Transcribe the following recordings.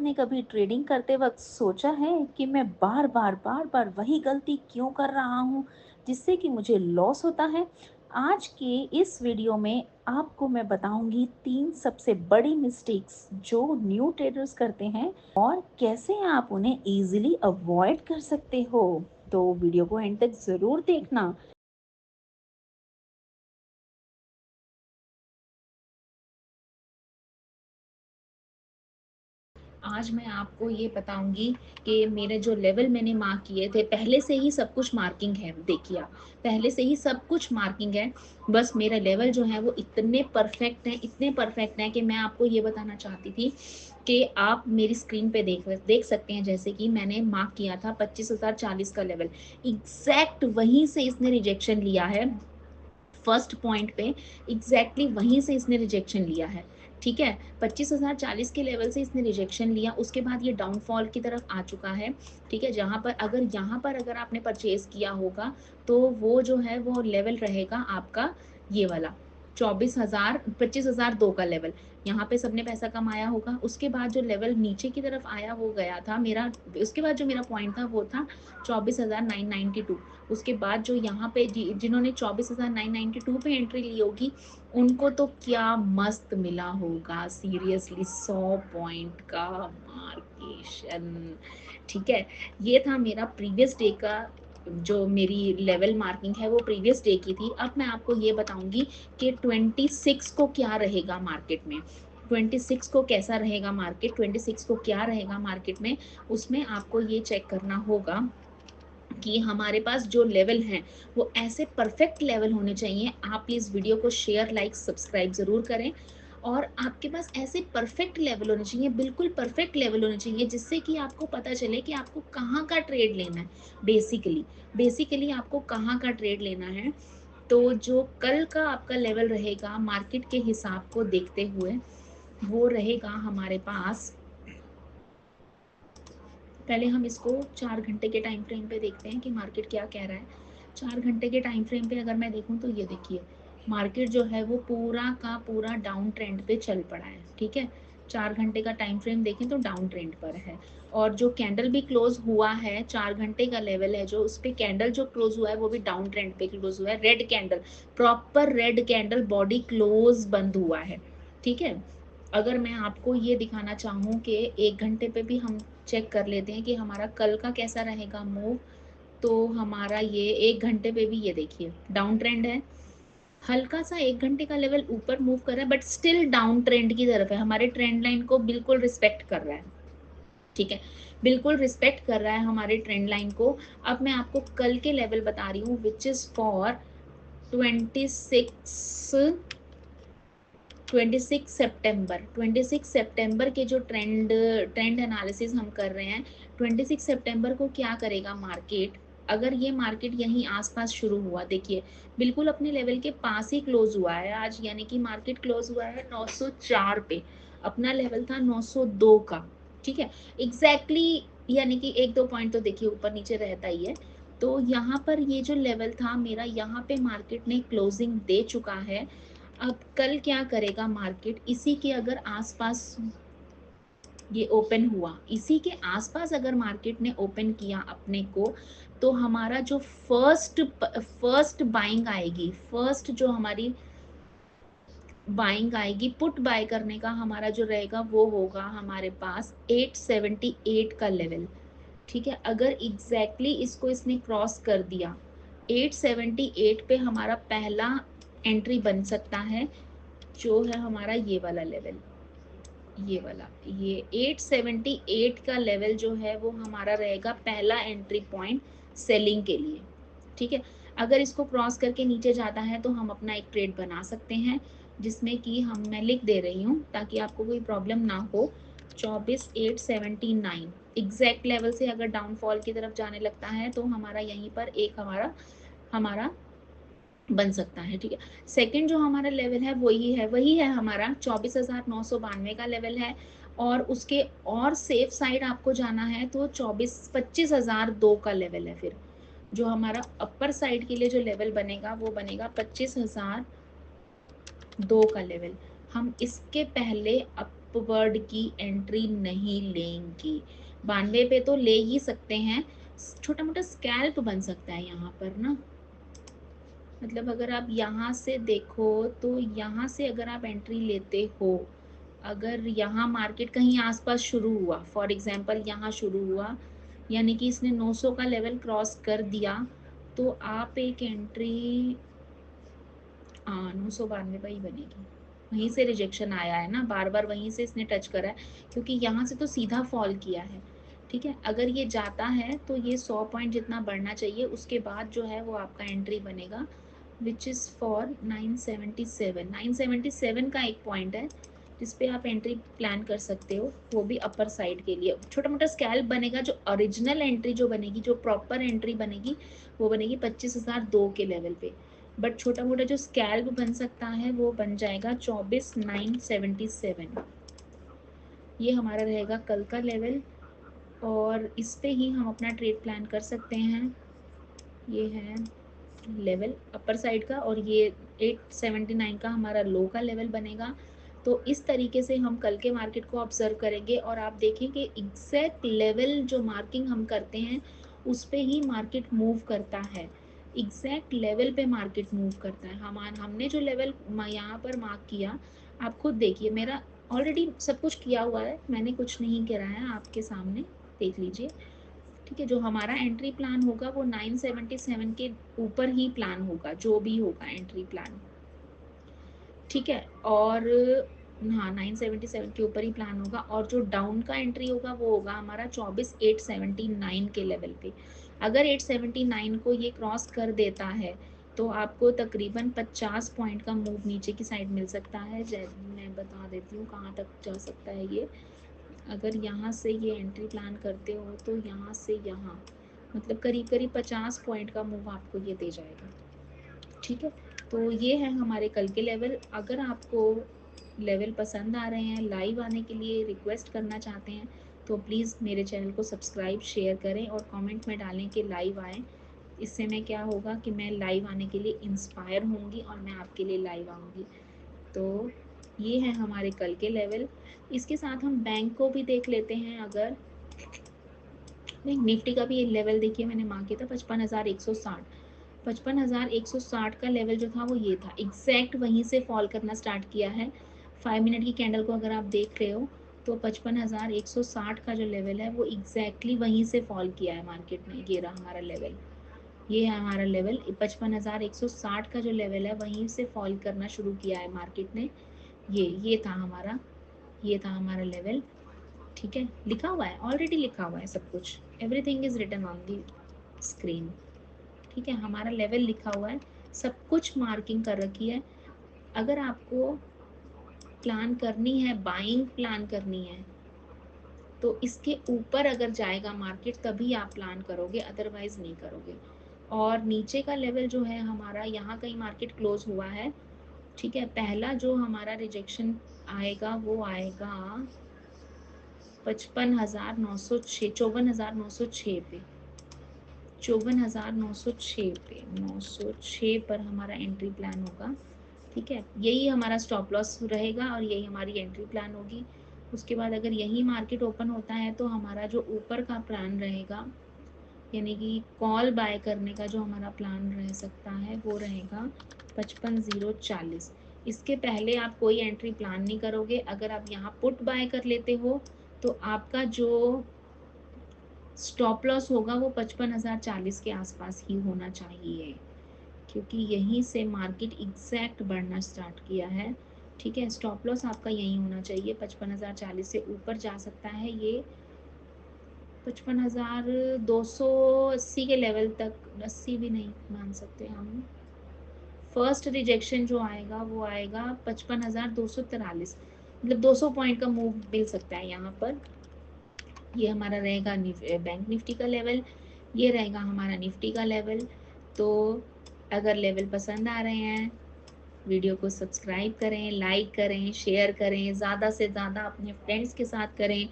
आपने कभी ट्रेडिंग करते वक्त सोचा है कि मैं बार बार वही गलती क्यों कर रहा हूँ जिससे कि मुझे लॉस होता है? आज के इस वीडियो में आपको मैं बताऊंगी 3 सबसे बड़ी मिस्टेक्स जो न्यू ट्रेडर्स करते हैं और कैसे आप उन्हें इजीली अवॉइड कर सकते हो। तो वीडियो को एंड तक जरूर देखना। आज मैं आपको ये बताऊंगी कि मेरे जो लेवल मैंने मार्क किए थे, पहले से ही सब कुछ मार्किंग है। देखिए आप, पहले से ही सब कुछ मार्किंग है। बस मेरा लेवल जो है वो इतने परफेक्ट है, इतने परफेक्ट है कि मैं आपको ये बताना चाहती थी कि आप मेरी स्क्रीन पे देख सकते हैं। जैसे कि मैंने मार्क किया था 25,040 का लेवल, एग्जैक्ट वहीं से इसने रिजेक्शन लिया है। फर्स्ट पॉइंट पे एग्जैक्टली वहीं से इसने रिजेक्शन लिया है। ठीक है, 25,040 के लेवल से इसने रिजेक्शन लिया, उसके बाद ये डाउनफॉल की तरफ आ चुका है। ठीक है, जहां पर अगर यहाँ पर अगर आपने परचेज किया होगा तो वो जो है वो लेवल रहेगा आपका ये वाला 24,000 25,002 का लेवल। यहाँ पे सबने पैसा कमाया होगा। उसके बाद जो लेवल नीचे की तरफ आया वो गया था मेरा, उसके बाद जो मेरा पॉइंट था वो था 24,992। उसके बाद जो यहाँ पे जिन्होंने 24,992 पे एंट्री ली होगी उनको तो क्या मस्त मिला होगा, सीरियसली 100 पॉइंट का मार्केशन। ठीक है, ये था मेरा प्रीवियस डे का, जो मेरी लेवल मार्किंग है वो प्रीवियस डे की थी। अब मैं आपको ये बताऊंगी कि 26 को क्या रहेगा मार्केट में। 26 को कैसा रहेगा मार्केट, 26 को क्या रहेगा मार्केट में, उसमें आपको ये चेक करना होगा कि हमारे पास जो लेवल हैं वो ऐसे परफेक्ट लेवल होने चाहिए। आप प्लीज वीडियो को शेयर, लाइक, सब्सक्राइब जरूर करें। और आपके पास ऐसे परफेक्ट लेवल होने चाहिए, बिल्कुल परफेक्ट लेवल होने चाहिए, जिससे कि आपको पता चले कि आपको कहाँ का ट्रेड लेना है। बेसिकली आपको कहाँ का ट्रेड लेना है। तो जो कल का आपका लेवल रहेगा मार्केट के हिसाब को देखते हुए, वो रहेगा हमारे पास, पहले हम इसको 4 घंटे के टाइम फ्रेम पे देखते हैं कि मार्केट क्या कह रहा है। 4 घंटे के टाइम फ्रेम पे अगर मैं देखूं तो ये देखिए, मार्केट जो है वो पूरा का पूरा डाउन ट्रेंड पे चल पड़ा है। ठीक है, 4 घंटे का टाइम फ्रेम देखें तो डाउन ट्रेंड पर है। और जो कैंडल भी क्लोज हुआ है, 4 घंटे का लेवल है जो, उस पे कैंडल जो क्लोज हुआ है वो भी डाउन ट्रेंड पे क्लोज हुआ है। Red candle, proper red candle body close बंद हुआ है। ठीक है, अगर मैं आपको ये दिखाना चाहूँ कि 1 घंटे पे भी हम चेक कर लेते हैं कि हमारा कल का कैसा रहेगा मूव, तो हमारा ये 1 घंटे पे भी ये देखिए डाउन ट्रेंड है। हल्का सा 1 घंटे का लेवल ऊपर मूव कर रहा है बट स्टिल डाउन ट्रेंड की तरफ है, हमारे ट्रेंड लाइन को बिल्कुल रिस्पेक्ट कर रहा है। ठीक है, बिल्कुल रिस्पेक्ट कर रहा है हमारे ट्रेंड लाइन को। अब मैं आपको कल के लेवल बता रही हूँ विच इज फॉर 26 सितंबर के जो ट्रेंड एनालिसिस हम कर रहे हैं। 26 सितंबर को क्या करेगा मार्केट, अगर ये मार्केट यहीं आसपास शुरू हुआ, देखिए बिल्कुल अपने लेवल के पास ही क्लोज हुआ है आज, यानी कि मार्केट क्लोज हुआ है 904 पे, अपना लेवल था 902 का। ठीक है, एग्जैक्टली यानी कि 1-2 पॉइंट तो देखिए ऊपर नीचे रहता ही है। तो यहाँ पर ये जो लेवल था मेरा, यहाँ पे मार्केट ने क्लोजिंग दे चुका है। अब कल क्या करेगा मार्केट, इसी के अगर आसपास ये ओपन हुआ, इसी के आसपास अगर मार्केट ने ओपन किया अपने को, तो हमारा जो फर्स्ट बाइंग आएगी, फर्स्ट जो हमारी बाइंग आएगी, पुट बाय करने का हमारा जो रहेगा वो होगा हमारे पास 878 का लेवल। ठीक है, अगर एग्जैक्टली इसको इसने क्रॉस कर दिया 878 पे, हमारा पहला एंट्री बन सकता है जो है हमारा ये वाला लेवल, ये वाला, ये 878 का लेवल जो है वो हमारा रहेगा पहला एंट्री पॉइंट सेलिंग के लिए। ठीक है, अगर इसको क्रॉस करके नीचे जाता है तो हम अपना एक ट्रेड बना सकते हैं, जिसमें कि मैं लिख दे रही हूँ ताकि आपको कोई प्रॉब्लम ना हो। 24,879 एग्जैक्ट लेवल से अगर डाउनफॉल की तरफ जाने लगता है तो हमारा यहीं पर एक हमारा हमारा बन सकता है। ठीक है, सेकंड जो हमारा लेवल है वही है हमारा 24,992 का लेवल है। और उसके और सेफ साइड आपको जाना है तो 25,002 का लेवल है। फिर जो हमारा अपर साइड के लिए जो लेवल बनेगा वो बनेगा 25,002 का लेवल। हम इसके पहले अपवर्ड की एंट्री नहीं लेंगे। 92 पे तो ले ही सकते हैं, छोटा मोटा स्कैल्प बन सकता है यहाँ पर ना। मतलब अगर आप यहाँ से देखो तो यहाँ से अगर आप एंट्री लेते हो, अगर यहाँ मार्केट कहीं आसपास शुरू हुआ, फॉर एग्जांपल यहाँ शुरू हुआ, यानी कि इसने 900 का लेवल क्रॉस कर दिया, तो आप एक एंट्री 992 पर ही बनेगी। वहीं से रिजेक्शन आया है ना, बार बार वहीं से इसने टच करा है, क्योंकि यहाँ से तो सीधा फॉल किया है। ठीक है, अगर ये जाता है तो ये 100 पॉइंट जितना बढ़ना चाहिए, उसके बाद जो है वो आपका एंट्री बनेगा, विच इज़ फॉर 977। 977 का एक पॉइंट है जिस पे आप एंट्री प्लान कर सकते हो, वो भी अपर साइड के लिए। छोटा मोटा स्कैल्प बनेगा, जो ओरिजिनल एंट्री जो बनेगी, जो प्रॉपर एंट्री बनेगी, वो बनेगी 25,002 के लेवल पे। बट छोटा मोटा जो स्कैल्प बन सकता है वो बन जाएगा 24,977। ये हमारा रहेगा कल का लेवल, और इस पे ही हम अपना ट्रेड प्लान कर सकते हैं। ये है लेवल अपर साइड का, और ये 879 का हमारा लो का लेवल बनेगा। तो इस तरीके से हम कल के मार्केट को ऑब्जर्व करेंगे, और आप देखेंगे एग्जैक्ट लेवल जो मार्किंग हम करते हैं उस पे ही मार्केट मूव करता है, एग्जैक्ट लेवल पे मार्केट मूव करता है। हमने जो लेवल यहाँ पर मार्क किया, आप खुद देखिए, मेरा ऑलरेडी सब कुछ किया हुआ है, मैंने कुछ नहीं करा है, आपके सामने देख लीजिए। ठीक है, जो हमारा एंट्री प्लान होगा वो 977 के ऊपर ही प्लान होगा, जो भी होगा एंट्री प्लान। ठीक है, और हाँ 977 के ऊपर ही प्लान होगा, और जो डाउन का एंट्री होगा वो होगा हमारा 24,879 के लेवल पे। अगर 879 को ये क्रॉस कर देता है तो आपको तकरीबन 50 पॉइंट का मूव नीचे की साइड मिल सकता है। मैं बता देती हूँ कहाँ तक जा सकता है ये। अगर यहाँ से ये एंट्री प्लान करते हो तो यहाँ से यहाँ मतलब करीब करीब 50 पॉइंट का मूव आपको ये दे जाएगा। ठीक है, तो ये है हमारे कल के लेवल। अगर आपको लेवल पसंद आ रहे हैं, लाइव आने के लिए रिक्वेस्ट करना चाहते हैं, तो प्लीज़ मेरे चैनल को सब्सक्राइब शेयर करें और कमेंट में डालें कि लाइव आएँ। इससे मैं क्या होगा कि मैं लाइव आने के लिए इंस्पायर होंगी और मैं आपके लिए लाइव आऊँगी। तो ये है हमारे कल के लेवल। इसके साथ हम बैंक को भी देख लेते हैं। अगर नहीं, निफ्टी का भी ये लेवल देखिए, मैंने मार्क किया था 55,160। 55,160 का लेवल जो था वो ये था, एग्जैक्ट वहीं से फॉल करना स्टार्ट किया है। 5 मिनट की कैंडल को अगर आप देख रहे हो तो 55,160 का जो लेवल है वो एग्जैक्टली वहीं से फॉल किया है मार्केट में। ये रहा हमारा लेवल, ये है हमारा लेवल 55,160 का जो लेवल है वहीं से फॉल करना शुरू किया है मार्केट ने। ये था हमारा, ये था हमारा लेवल। ठीक है, लिखा हुआ है, ऑलरेडी लिखा हुआ है सब कुछ, everything is written on the screen. ठीक है, हमारा लेवल लिखा हुआ है, सब कुछ मार्किंग कर रखी है। अगर आपको प्लान करनी है, बाइंग प्लान करनी है, तो इसके ऊपर अगर जाएगा मार्केट तभी आप प्लान करोगे, अदरवाइज नहीं करोगे। और नीचे का लेवल जो है हमारा, यहाँ कहीं मार्केट क्लोज हुआ है। ठीक है, पहला जो हमारा रिजेक्शन आएगा वो आएगा 55,906, 54,906 पे, 54,906 पे, 906 पर हमारा एंट्री प्लान होगा। ठीक है, यही हमारा स्टॉप लॉस रहेगा और यही हमारी एंट्री प्लान होगी। उसके बाद अगर यही मार्केट ओपन होता है तो हमारा जो ऊपर का प्लान रहेगा, यानी कि कॉल बाय करने का जो हमारा प्लान रह सकता है वो रहेगा 55,040। इसके पहले आप कोई एंट्री प्लान नहीं करोगे। अगर आप यहाँ पुट बाय कर लेते हो तो आपका जो स्टॉप लॉस होगा वो 55,040 के आसपास ही होना चाहिए, क्योंकि यहीं से मार्केट एग्जैक्ट बढ़ना स्टार्ट किया है। ठीक है, स्टॉप लॉस आपका यहीं होना चाहिए, 55,040 से ऊपर जा सकता है ये 55,280 के लेवल तक, 80 भी नहीं मान सकते हम। फर्स्ट रिजेक्शन जो आएगा वो आएगा 55,243, मतलब 200 पॉइंट का मूव मिल सकता है यहाँ पर। ये हमारा रहेगा बैंक निफ्टी का लेवल, ये रहेगा हमारा निफ्टी का लेवल। तो अगर लेवल पसंद आ रहे हैं, वीडियो को सब्सक्राइब करें, लाइक करें, शेयर करें, ज़्यादा से ज़्यादा अपने फ्रेंड्स के साथ करें।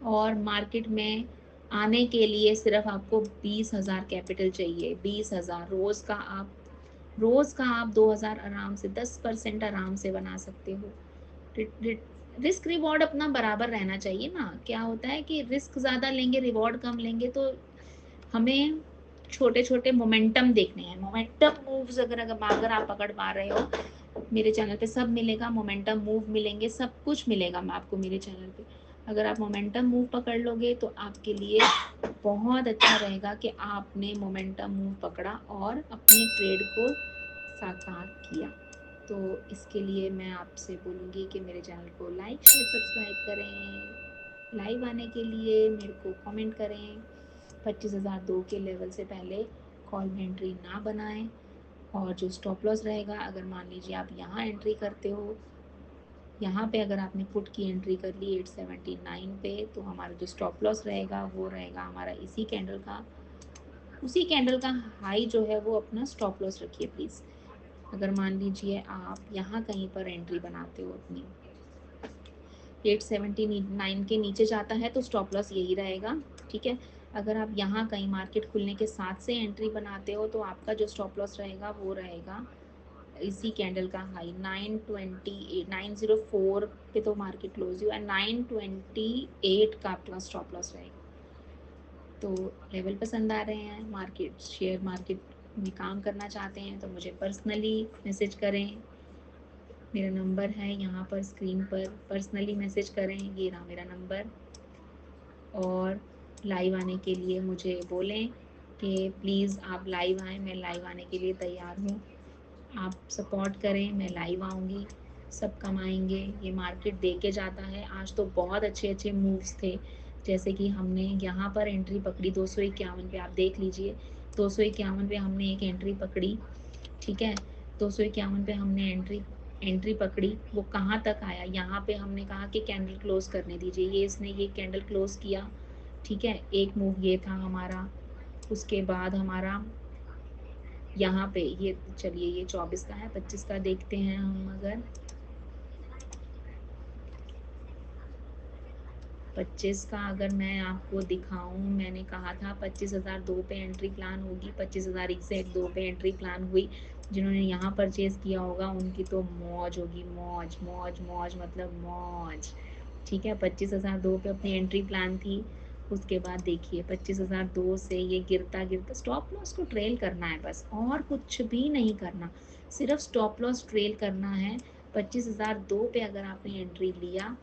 और मार्केट में आने के लिए सिर्फ आपको 20,000 कैपिटल चाहिए, 20,000। रोज़ का आप 2,000 आराम से, 10% आराम से बना सकते हो। रिस्क रिवॉर्ड अपना बराबर रहना चाहिए ना। क्या होता है कि रिस्क ज़्यादा लेंगे, रिवॉर्ड कम लेंगे, तो हमें छोटे छोटे मोमेंटम देखने हैं। मोमेंटम मूव्स अगर आप पकड़ पा रहे हो, मेरे चैनल पे सब मिलेगा, मोमेंटम मूव मिलेंगे, सब कुछ मिलेगा मैं आपको मेरे चैनल पे। अगर आप मोमेंटम मूव पकड़ लोगे तो आपके लिए बहुत अच्छा रहेगा कि आपने मोमेंटम मूव पकड़ा और अपने ट्रेड को साकार किया। तो इसके लिए मैं आपसे बोलूँगी कि मेरे चैनल को लाइक शेयर सब्सक्राइब करें, लाइव आने के लिए मेरे को कमेंट करें, 25,002 के लेवल से पहले कॉल में एंट्री ना बनाएं, और जो स्टॉप लॉस रहेगा, अगर मान लीजिए आप यहाँ एंट्री करते हो, यहाँ पे अगर आपने पुट की एंट्री कर ली 879 पे, तो हमारा जो स्टॉप लॉस रहेगा वो रहेगा हमारा इसी कैंडल का, उसी कैंडल का हाई जो है वो अपना स्टॉप लॉस रखिए प्लीज़। अगर मान लीजिए आप यहाँ कहीं पर एंट्री बनाते हो अपनी 879 के नीचे जाता है तो स्टॉप लॉस यही रहेगा, ठीक है। अगर आप यहाँ कहीं मार्केट खुलने के साथ से एंट्री बनाते हो तो आपका जो स्टॉप लॉस रहेगा वो रहेगा इसी कैंडल का हाई 928 904 पे तो मार्केट क्लोज हुआ, 928 का आपका स्टॉप लॉस रहेगा। तो लेवल पसंद आ रहे हैं, मार्केट शेयर मार्केट में काम करना चाहते हैं तो मुझे पर्सनली मैसेज करें, मेरा नंबर है यहाँ पर स्क्रीन पर, पर्सनली मैसेज करें, ये रहा मेरा नंबर। और लाइव आने के लिए मुझे बोलें कि प्लीज़ आप लाइव आएँ, मैं लाइव आने के लिए तैयार हूँ। आप सपोर्ट करें, मैं लाइव आऊँगी, सब कमाएंगे। ये मार्केट दे के जाता है। आज तो बहुत अच्छे अच्छे मूव्स थे, जैसे कि हमने यहाँ पर एंट्री पकड़ी 251 पे, आप देख लीजिए 251 पे हमने एक एंट्री पकड़ी, ठीक है। 251 पे हमने एंट्री पकड़ी, वो कहाँ तक आया, यहाँ पे हमने कहा कि कैंडल क्लोज करने दीजिए, ये इसने ये कैंडल क्लोज किया, ठीक है। एक मूव ये था हमारा, उसके बाद हमारा यहाँ पे ये, चलिए ये 24 का है, 25 का देखते हैं हम। अगर 25 का अगर मैं आपको दिखाऊं, मैंने कहा था 25,002 पे एंट्री प्लान होगी, 25,000 एग्जैक्ट 2 पे एंट्री प्लान हुई। जिन्होंने यहाँ परचेज किया होगा उनकी तो मौज होगी, मौज मौज मौज मतलब मौज, ठीक है। 25,002 पे अपनी एंट्री प्लान थी। उसके बाद देखिए 25,002 से ये गिरता गिरता, स्टॉप लॉस को ट्रेल करना है बस, और कुछ भी नहीं करना, सिर्फ स्टॉप लॉस ट्रेल करना है। 25,002 पे अगर आपने एंट्री लिया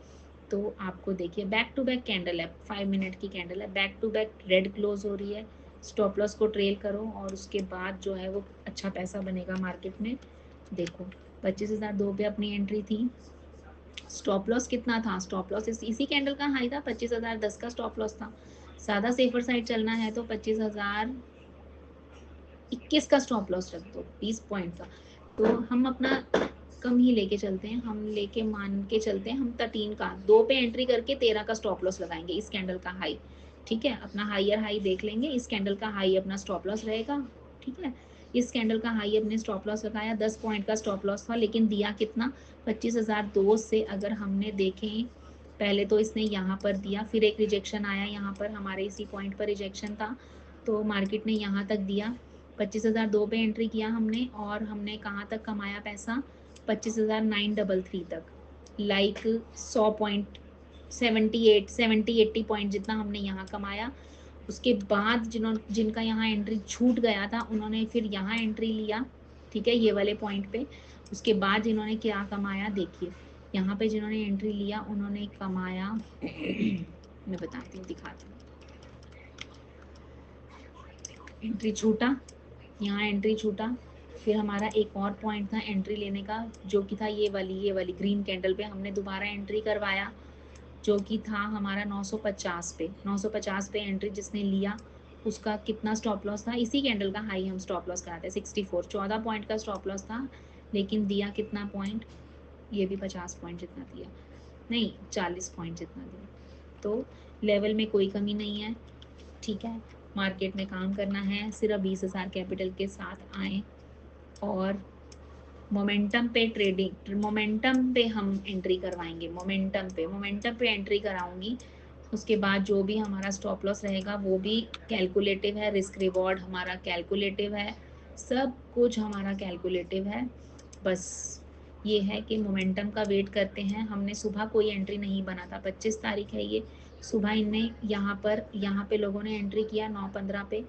तो आपको देखिए बैक टू बैक कैंडल है, 5 मिनट की कैंडल है, back to back red close हो रही है। स्टॉप लॉस को ट्रेल करो और उसके बाद जो है वो अच्छा पैसा बनेगा मार्केट में। देखो 25,002 पे अपनी एंट्री थी, स्टॉप लॉस कितना था, स्टॉप लॉस इसी कैंडल का हाई था, 25,010 का स्टॉप लॉस था। ज़्यादा सेफर साइड चलना है तो 25,021 का स्टॉप लॉस रख दो, 20 पॉइंट का। तो हम अपना कम ही लेके चलते हैं, हम लेके मान के चलते हैं, हम 13 का 2 पे एंट्री करके 13 का स्टॉप लॉस लगाएंगे इस कैंडल का हाई, ठीक है। अपना हायर हाई देख लेंगे, इस कैंडल का हाई अपना स्टॉप लॉस रहेगा, ठीक है। इस कैंडल का हाई अपने स्टॉप लॉस लगाया, 10 पॉइंट का स्टॉप लॉस था, लेकिन दिया कितना, 25,002 से अगर हमने देखें, पहले तो इसने यहाँ पर दिया, फिर एक रिजेक्शन आया, यहाँ पर हमारे इसी पॉइंट पर रिजेक्शन था, तो मार्केट ने यहाँ तक दिया, 25,002 पे एंट्री किया हमने, और हमने कहाँ तक कमाया पैसा, 25,933 तक, लाइक 100 पॉइंट, 70-80 पॉइंट जितना हमने यहाँ कमाया। उसके बाद जिनका यहाँ एंट्री छूट गया था उन्होंने फिर यहाँ एंट्री लिया, ठीक है, ये वाले पॉइंट पे। उसके बाद जिन्होंने क्या कमाया देखिए, यहाँ पे जिन्होंने एंट्री लिया उन्होंने कमाया मैं बताती हूँ, दिखाती हूँ। एंट्री छूटा, यहाँ एंट्री छूटा, फिर हमारा एक और पॉइंट था एंट्री लेने का, जो कि था ये वाली ग्रीन कैंडल पे हमने दोबारा एंट्री करवाया, जो कि था हमारा 950 पे, 950 पे एंट्री जिसने लिया उसका कितना स्टॉप लॉस था, इसी कैंडल का हाई हम स्टॉप लॉस कराते हैं 64, 14 पॉइंट का स्टॉप लॉस था, लेकिन दिया कितना पॉइंट, ये भी 50 पॉइंट जितना दिया, नहीं 40 पॉइंट जितना दिया। तो लेवल में कोई कमी नहीं है, ठीक है। मार्केट में काम करना है, सिर्फ 20,000 कैपिटल के साथ आए और मोमेंटम पे ट्रेडिंग, मोमेंटम पे हम एंट्री करवाएंगे, मोमेंटम पे एंट्री कराऊंगी। उसके बाद जो भी हमारा स्टॉप लॉस रहेगा वो भी कैलकुलेटिव है, रिस्क रिवॉर्ड हमारा कैलकुलेटिव है, सब कुछ हमारा कैलकुलेटिव है। बस ये है कि मोमेंटम का वेट करते हैं। हमने सुबह कोई एंट्री नहीं बना था, 25 तारीख है ये, सुबह इनने यहाँ पे लोगों ने एंट्री किया 9:15 पे,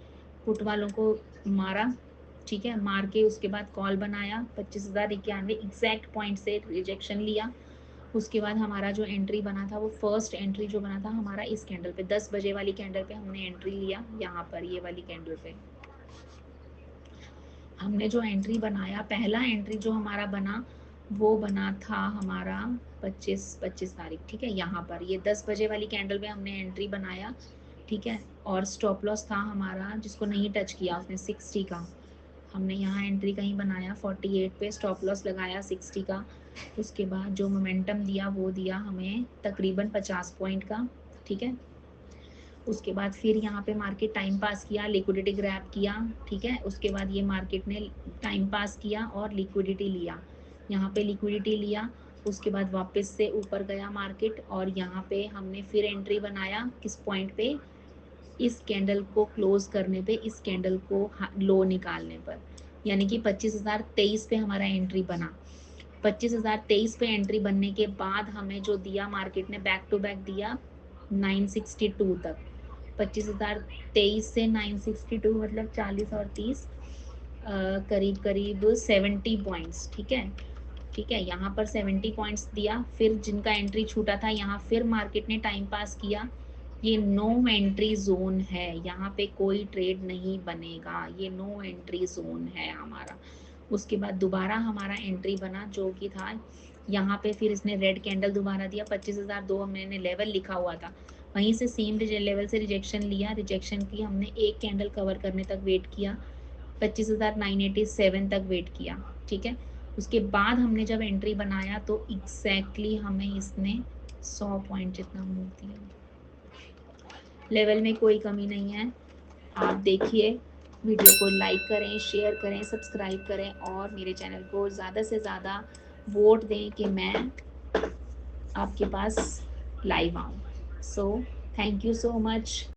पुट वालों को मारा, ठीक है, मार के उसके बाद कॉल बनाया 25,091 एग्जैक्ट पॉइंट से रिजेक्शन लिया। उसके बाद हमारा जो एंट्री बना था वो फर्स्ट एंट्री जो बना था हमारा इस कैंडल पे 10 बजे वाली कैंडल पे हमने एंट्री लिया। यहाँ पर ये वाली कैंडल पे हमने जो एंट्री बनाया, पहला एंट्री जो हमारा बना वो बना था हमारा 25 तारीख, ठीक है। यहाँ पर ये 10 बजे वाली कैंडल पे हमने एंट्री बनाया, ठीक है। और स्टॉप लॉस था हमारा, जिसको नहीं टच किया उसने 60 का, हमने यहाँ एंट्री कहीं बनाया 48 पे, स्टॉप लॉस लगाया 60 का। उसके बाद जो मोमेंटम दिया वो दिया हमें तकरीबन 50 पॉइंट का, ठीक है। उसके बाद फिर यहाँ पे मार्केट टाइम पास किया, लिक्विडिटी ग्रैब किया, ठीक है। उसके बाद ये मार्केट ने टाइम पास किया और लिक्विडिटी लिया, यहाँ पे लिक्विडिटी लिया। उसके बाद वापस से ऊपर गया मार्केट और यहाँ पे हमने फिर एंट्री बनाया किस पॉइंट पे, इस कैंडल को क्लोज करने पे, इस कैंडल को लो निकालने पर, यानी कि 25,023 पे हमारा एंट्री बना। 25,023 पे एंट्री बनने के बाद हमें जो दिया मार्केट ने बैक टू बैक दिया 962 तक, 25,023 से 962 मतलब 40 और 30 करीब करीब 70 पॉइंट्स, ठीक है, ठीक है। यहाँ पर 70 पॉइंट्स दिया, फिर जिनका एंट्री छूटा था यहाँ फिर मार्केट ने टाइम पास किया। ये नो एंट्री जोन है, यहाँ पे कोई ट्रेड नहीं बनेगा, ये नो एंट्री जोन है हमारा। उसके बाद दोबारा हमारा एंट्री बना जो कि था यहाँ पे, फिर इसने रेड कैंडल दोबारा दिया 25,002 मैंने लेवल लिखा हुआ था, वहीं से सेम लेवल से रिजेक्शन लिया, रिजेक्शन की हमने एक कैंडल कवर करने तक वेट किया, 25,987 तक वेट किया, ठीक है। उसके बाद हमने जब एंट्री बनाया तो एग्जैक्टली हमें इसने 100 पॉइंट जितना मूव दिया, लेवल में कोई कमी नहीं है। आप देखिए, वीडियो को लाइक करें, शेयर करें, सब्सक्राइब करें और मेरे चैनल को ज़्यादा से ज़्यादा वोट दें कि मैं आपके पास लाइव आऊँ। So thank you so much.